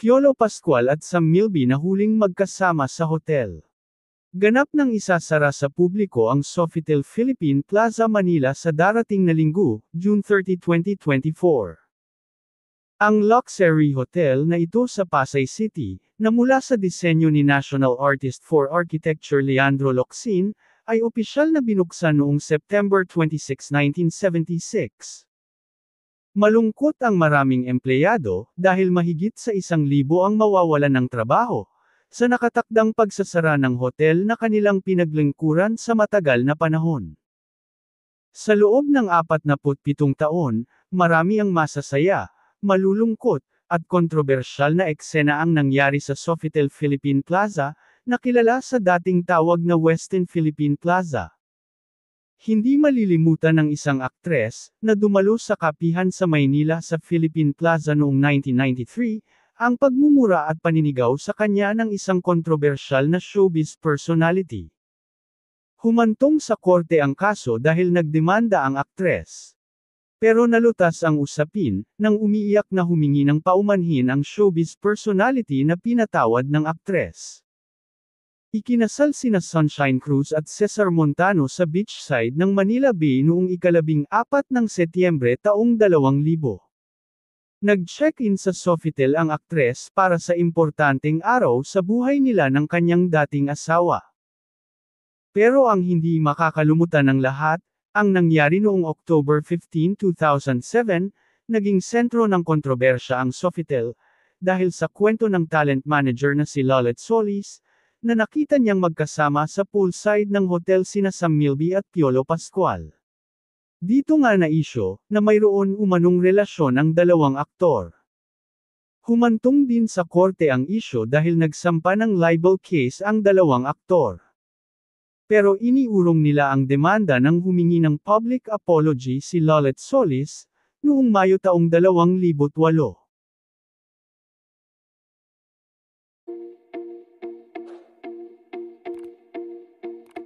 Piolo Pascual at Sam Milby na huling magkasama sa hotel. Ganap nang isasara sa publiko ang Sofitel Philippine Plaza Manila sa darating na Linggo, June 30, 2024. Ang luxury hotel na ito sa Pasay City, na mula sa disenyo ni National Artist for Architecture Leandro Locsin, ay opisyal na binuksan noong September 26, 1976. Malungkot ang maraming empleyado, dahil mahigit sa 1,000 ang mawawalan ng trabaho, sa nakatakdang pagsasara ng hotel na kanilang pinaglingkuran sa matagal na panahon. Sa loob ng 47 taon, marami ang masasaya, malulungkot, at kontrobersyal na eksena ang nangyari sa Sofitel Philippine Plaza, na kilala sa dating tawag na Westin Philippine Plaza. Hindi malilimutan ng isang aktres, na dumalo sa kapihan sa Maynila sa Philippine Plaza noong 1993, ang pagmumura at paninigaw sa kanya ng isang kontrobersyal na showbiz personality. Humantong sa korte ang kaso dahil nagdemanda ang aktres. Pero nalutas ang usapin, nang umiiyak na humingi ng paumanhin ang showbiz personality na pinatawad ng aktres. Ikinasal sina Sunshine Cruz at Cesar Montano sa beachside ng Manila Bay noong 14 ng Setyembre taong 2000. Nag-check-in sa Sofitel ang aktres para sa importanteng araw sa buhay nila ng kanyang dating asawa. Pero ang hindi makakalumutan ng lahat, ang nangyari noong October 15, 2007, naging sentro ng kontrobersya ang Sofitel, dahil sa kwento ng talent manager na si Lolet Solis, na nakita niyang magkasama sa poolside ng hotel sina Sam Milby at Piolo Pascual. Dito nga na isyo, na mayroon umanong relasyon ang dalawang aktor. Humantong din sa korte ang isyo dahil nagsampa ng libel case ang dalawang aktor. Pero iniurong nila ang demanda nang humingi ng public apology si Lolet Solis, noong Mayo taong 2008.